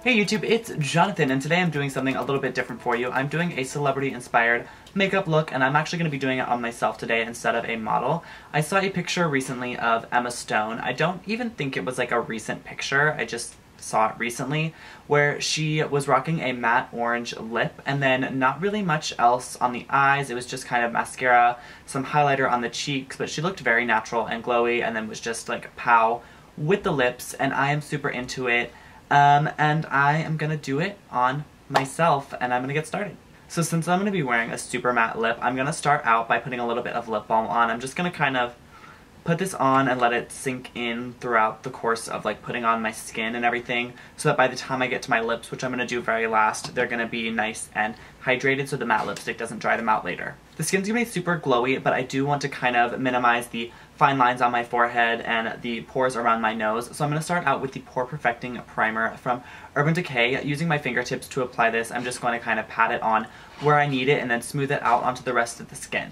Hey YouTube, it's Jonathan, and today I'm doing something a little bit different for you. I'm doing a celebrity-inspired makeup look, and I'm actually going to be doing it on myself today instead of a model. I saw a picture recently of Emma Stone. I don't even think it was like a recent picture, I just saw it recently, where she was rocking a matte orange lip, and then not really much else on the eyes. It was just kind of mascara, some highlighter on the cheeks, but she looked very natural and glowy, and then was just like pow with the lips, and I am super into it. And I am gonna do it on myself, and I'm gonna get started. So since I'm gonna be wearing a super matte lip, I'm gonna start out by putting a little bit of lip balm on. I'm just gonna kind of put this on and let it sink in throughout the course of like putting on my skin and everything, so that by the time I get to my lips, which I'm gonna do very last, they're gonna be nice and hydrated so the matte lipstick doesn't dry them out later. The skin's gonna be super glowy, but I do want to kind of minimize the fine lines on my forehead and the pores around my nose, so I'm going to start out with the Pore Perfecting Primer from Urban Decay. Using my fingertips to apply this, I'm just going to kind of pat it on where I need it and then smooth it out onto the rest of the skin.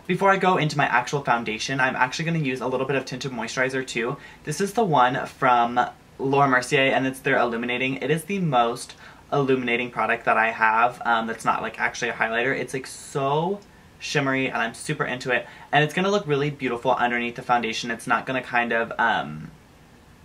Before I go into my actual foundation, I'm actually going to use a little bit of tinted moisturizer too. This is the one from Laura Mercier, and it's their Illuminating. It is the most illuminating product that I have that's not like actually a highlighter. It's like so shimmery, and I'm super into it. And it's going to look really beautiful underneath the foundation. It's not going to kind of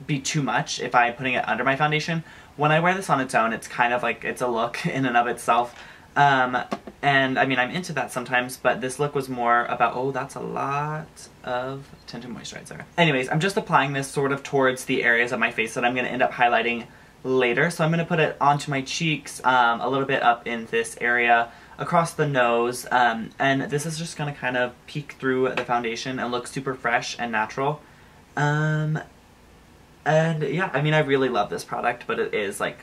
be too much if I'm putting it under my foundation. When I wear this on its own, it's kind of like, it's a look in and of itself. And I mean, I'm into that sometimes, but this look was more about, oh, that's a lot of tinted moisturizer. Anyways, I'm just applying this sort of towards the areas of my face that I'm going to end up highlighting later. So I'm going to put it onto my cheeks, a little bit up in this area, across the nose, and this is just going to kind of peek through the foundation and look super fresh and natural. And yeah, I mean, I really love this product, but it is like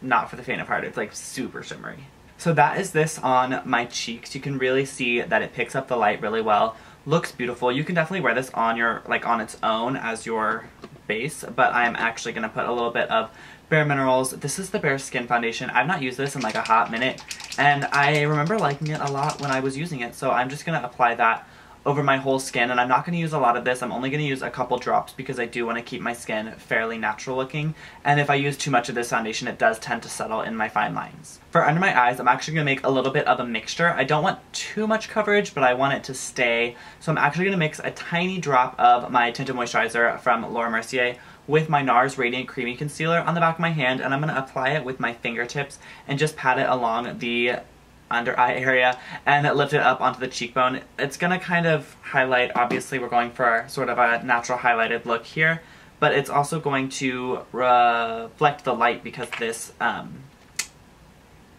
not for the faint of heart. It's like super shimmery. So that is this on my cheeks. You can really see that it picks up the light really well. Looks beautiful. You can definitely wear this on your, like on its own as your base, but I am actually going to put a little bit of Bare Minerals. This is the Bare Skin Foundation. I've not used this in like a hot minute, and I remember liking it a lot when I was using it, so I'm just going to apply that over my whole skin, and I'm not going to use a lot of this. I'm only going to use a couple drops because I do want to keep my skin fairly natural looking, and if I use too much of this foundation, it does tend to settle in my fine lines. For under my eyes, I'm actually going to make a little bit of a mixture. I don't want too much coverage, but I want it to stay, so I'm actually going to mix a tiny drop of my tinted moisturizer from Laura Mercier with my NARS Radiant Creamy Concealer on the back of my hand, and I'm going to apply it with my fingertips and just pat it along the under eye area and lift it up onto the cheekbone. It's gonna kind of highlight, obviously we're going for sort of a natural highlighted look here, but it's also going to reflect the light because this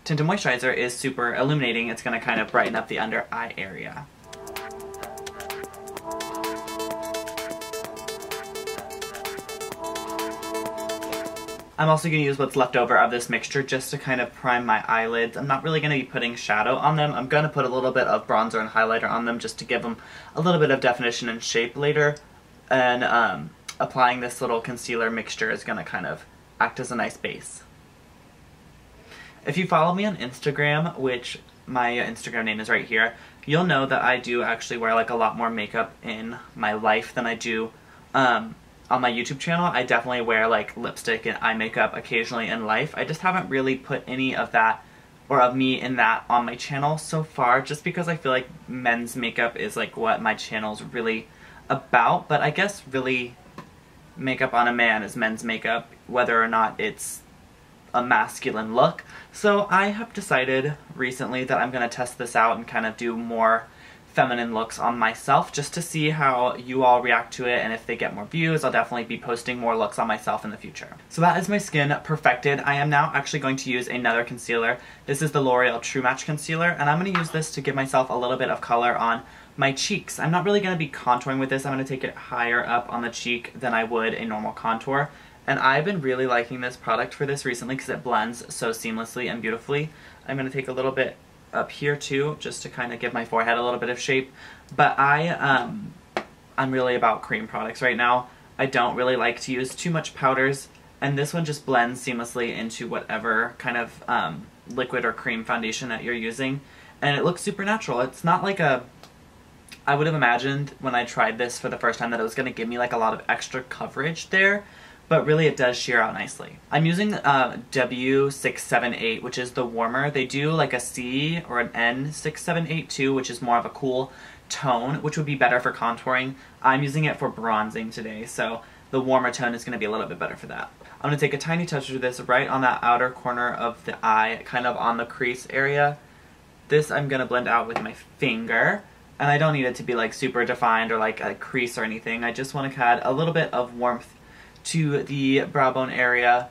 tinted moisturizer is super illuminating. It's gonna kind of brighten up the under eye area. I'm also going to use what's left over of this mixture just to kind of prime my eyelids. I'm not really going to be putting shadow on them. I'm going to put a little bit of bronzer and highlighter on them just to give them a little bit of definition and shape later. And applying this little concealer mixture is going to kind of act as a nice base. If you follow me on Instagram, which my Instagram name is right here, you'll know that I do actually wear like a lot more makeup in my life than I do on my YouTube channel. I definitely wear like lipstick and eye makeup occasionally in life. I just haven't really put any of that, or of me in that, on my channel so far, just because I feel like men's makeup is like what my channel's really about. But I guess really makeup on a man is men's makeup, whether or not it's a masculine look. So I have decided recently that I'm going to test this out and kind of do more feminine looks on myself just to see how you all react to it, and if they get more views, I'll definitely be posting more looks on myself in the future. So that is my skin perfected. I am now actually going to use another concealer. This is the L'Oreal True Match Concealer, and I'm going to use this to give myself a little bit of color on my cheeks. I'm not really going to be contouring with this. I'm going to take it higher up on the cheek than I would a normal contour. And I've been really liking this product for this recently because it blends so seamlessly and beautifully. I'm going to take a little bit up here too, just to kind of give my forehead a little bit of shape. But I'm really about cream products right now. I don't really like to use too much powders And this one just blends seamlessly into whatever kind of liquid or cream foundation that you're using. And it looks super natural. It's not like a... I would have imagined when I tried this for the first time that it was going to give me like a lot of extra coverage there, but really it does sheer out nicely. I'm using W678, which is the warmer. They do like a C or an N678 too, which is more of a cool tone, which would be better for contouring. I'm using it for bronzing today, so the warmer tone is going to be a little bit better for that. I'm going to take a tiny touch of this right on that outer corner of the eye, kind of on the crease area. This I'm going to blend out with my finger. And I don't need it to be like super defined or like a crease or anything. I just want to add a little bit of warmth to the brow bone area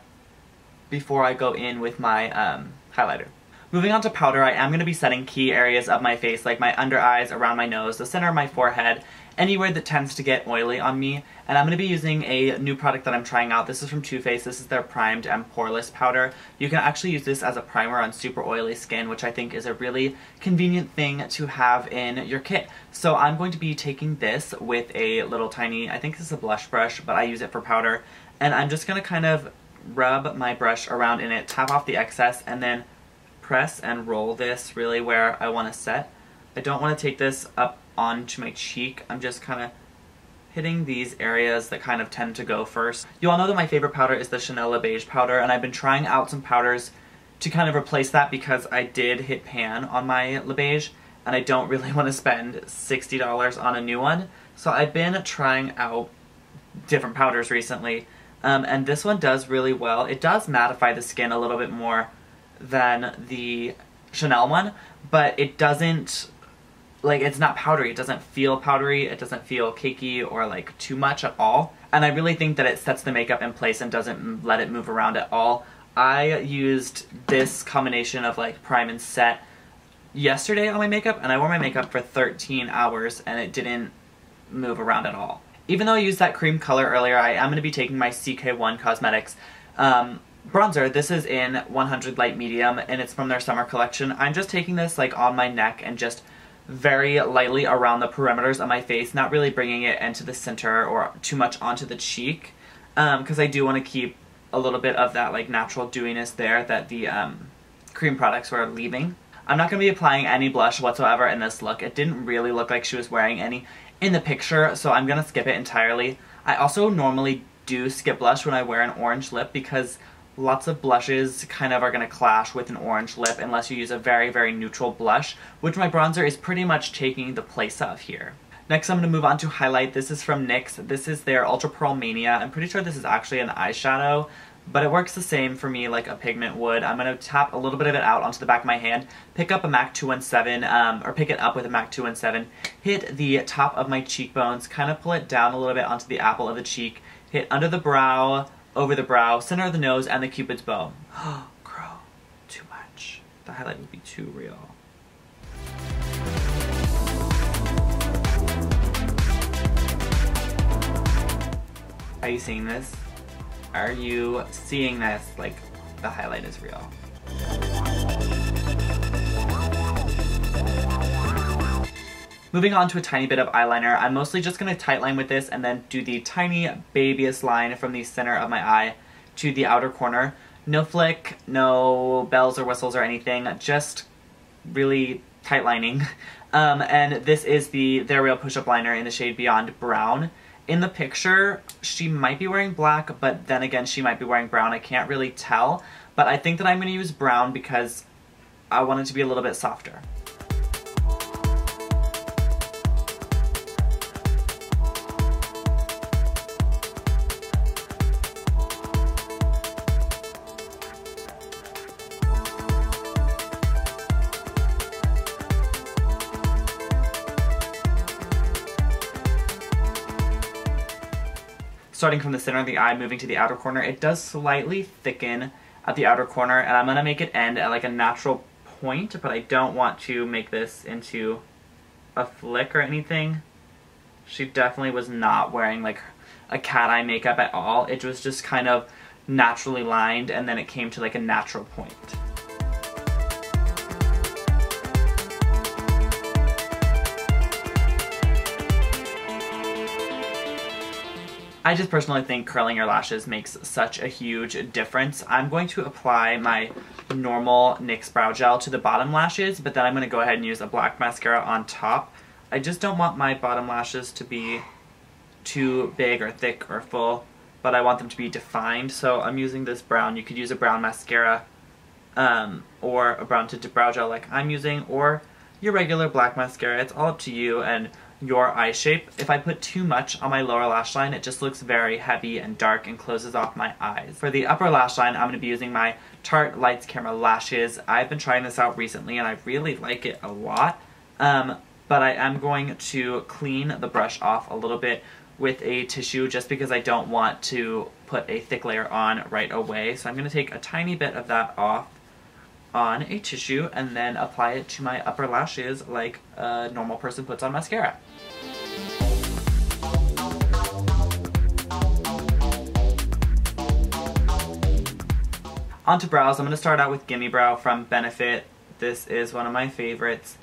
before I go in with my highlighter. Moving on to powder, I am going to be setting key areas of my face, like my under eyes, around my nose, the center of my forehead, anywhere that tends to get oily on me. And I'm going to be using a new product that I'm trying out. This is from Too Faced. This is their Primed and Poreless powder. You can actually use this as a primer on super oily skin, which I think is a really convenient thing to have in your kit. So I'm going to be taking this with a little tiny, I think this is a blush brush, but I use it for powder. And I'm just going to kind of rub my brush around in it, tap off the excess, and then press and roll this really where I want to set. I don't want to take this up onto my cheek. I'm just kind of hitting these areas that kind of tend to go first. You all know that my favorite powder is the Chanel Le Beige powder, and I've been trying out some powders to kind of replace that because I did hit pan on my Le Beige, and I don't really want to spend $60 on a new one. So I've been trying out different powders recently, and this one does really well. It does mattify the skin a little bit more than the Chanel one, but it doesn't, like, it's not powdery. It doesn't feel powdery, it doesn't feel cakey or like too much at all. And I really think that it sets the makeup in place and doesn't let it move around at all. I used this combination of like prime and set yesterday on my makeup, and I wore my makeup for 13 hours and it didn't move around at all. Even though I used that cream color earlier, I am going to be taking my CK1 Cosmetics bronzer. This is in 100 Light Medium, and it's from their summer collection. I'm just taking this like on my neck and just very lightly around the perimeters of my face, not really bringing it into the center or too much onto the cheek, because I do want to keep a little bit of that like natural dewiness there that the cream products were leaving. I'm not going to be applying any blush whatsoever in this look. It didn't really look like she was wearing any in the picture, so I'm going to skip it entirely. I also normally do skip blush when I wear an orange lip because lots of blushes kind of are going to clash with an orange lip unless you use a very, very neutral blush, which my bronzer is pretty much taking the place of here. Next, I'm going to move on to highlight. This is from NYX. This is their Ultra Pearl Mania. I'm pretty sure this is actually an eyeshadow, but it works the same for me like a pigment would. I'm going to tap a little bit of it out onto the back of my hand, pick up a MAC 217, or pick it up with a MAC 217, hit the top of my cheekbones, kind of pull it down a little bit onto the apple of the cheek, hit under the brow, over the brow, center of the nose, and the cupid's bow. Oh, girl, too much. The highlight would be too real. Are you seeing this? Are you seeing this? Like, the highlight is real. Moving on to a tiny bit of eyeliner, I'm mostly just going to tightline with this and then do the tiny babyest line from the center of my eye to the outer corner. No flick, no bells or whistles or anything, just really tightlining. And this is their Real Push-Up Liner in the shade Beyond Brown. In the picture, she might be wearing black, but then again, she might be wearing brown. I can't really tell, but I think that I'm going to use brown because I want it to be a little bit softer. Starting from the center of the eye, moving to the outer corner, it does slightly thicken at the outer corner, and I'm going to make it end at like a natural point, but I don't want to make this into a flick or anything. She definitely was not wearing like a cat eye makeup at all. It was just kind of naturally lined, and then it came to like a natural point. I just personally think curling your lashes makes such a huge difference. I'm going to apply my normal NYX brow gel to the bottom lashes, but then I'm going to go ahead and use a black mascara on top. I just don't want my bottom lashes to be too big or thick or full, but I want them to be defined, so I'm using this brown. You could use a brown mascara or a brown tinted brow gel like I'm using, or your regular black mascara. It's all up to you and your eye shape. If I put too much on my lower lash line, it just looks very heavy and dark and closes off my eyes. For the upper lash line, I'm going to be using my Tarte Lights Camera Lashes. I've been trying this out recently and I really like it a lot, but I am going to clean the brush off a little bit with a tissue just because I don't want to put a thick layer on right away. So I'm going to take a tiny bit of that off on a tissue and then apply it to my upper lashes like a normal person puts on mascara. Onto brows. I'm going to start out with Gimme Brow from Benefit. This is one of my favorites.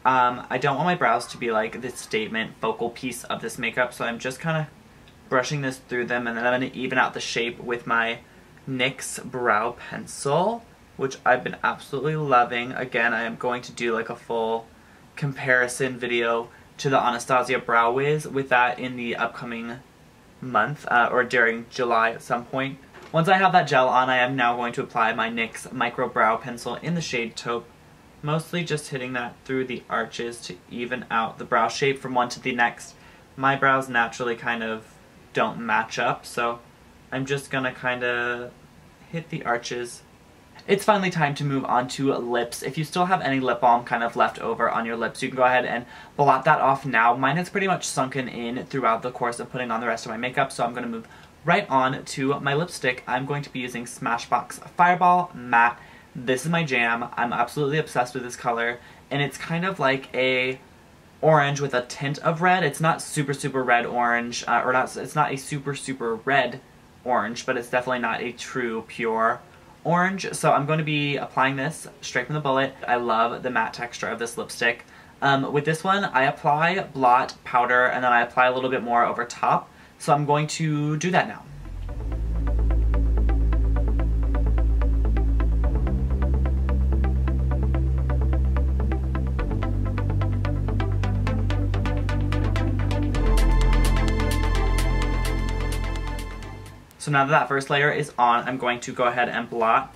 I don't want my brows to be like this statement focal piece of this makeup, so I'm just kind of brushing this through them, and then I'm going to even out the shape with my NYX brow pencil, which I've been absolutely loving. Again, I am going to do like a full comparison video to the Anastasia Brow Wiz with that in the upcoming month, or during July at some point. Once I have that gel on, I am now going to apply my NYX Micro Brow Pencil in the shade Taupe, mostly just hitting that through the arches to even out the brow shape from one to the next. My brows naturally kind of don't match up, so I'm just gonna kind of hit the arches. It's finally time to move on to lips. If you still have any lip balm kind of left over on your lips, you can go ahead and blot that off now. Mine has pretty much sunken in throughout the course of putting on the rest of my makeup, so I'm going to move right on to my lipstick. I'm going to be using Smashbox Fireball Matte. This is my jam. I'm absolutely obsessed with this color, and it's kind of like a orange with a tint of red. It's not super red orange, it's not a super red orange, but it's definitely not a true pure orange. So I'm going to be applying this straight from the bullet. I love the matte texture of this lipstick. With this one, I apply blot, powder, and then I apply a little bit more over top. So I'm going to do that now. So now that first layer is on, I'm going to go ahead and blot.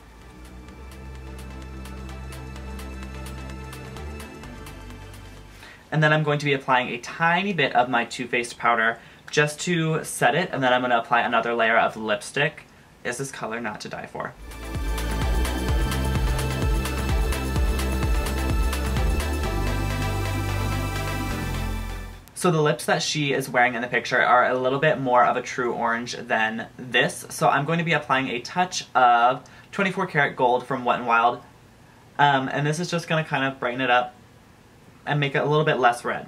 And then I'm going to be applying a tiny bit of my Too Faced powder just to set it, and then I'm going to apply another layer of lipstick. Is this color not to die for? So the lips that she is wearing in the picture are a little bit more of a true orange than this. So I'm going to be applying a touch of 24 karat gold from Wet n Wild. And this is just going to kind of brighten it up and make it a little bit less red.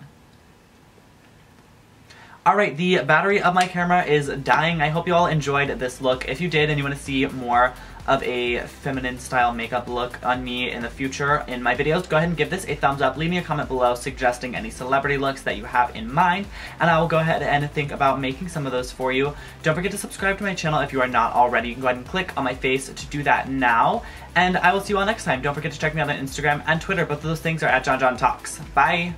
Alright, the battery of my camera is dying. I hope you all enjoyed this look. If you did and you want to see more of a feminine style makeup look on me in the future in my videos, go ahead and give this a thumbs up. Leave me a comment below suggesting any celebrity looks that you have in mind, and I will go ahead and think about making some of those for you. Don't forget to subscribe to my channel if you are not already. You can go ahead and click on my face to do that now, and I will see you all next time. Don't forget to check me out on Instagram and Twitter. Both of those things are at JonJonTalks. Bye!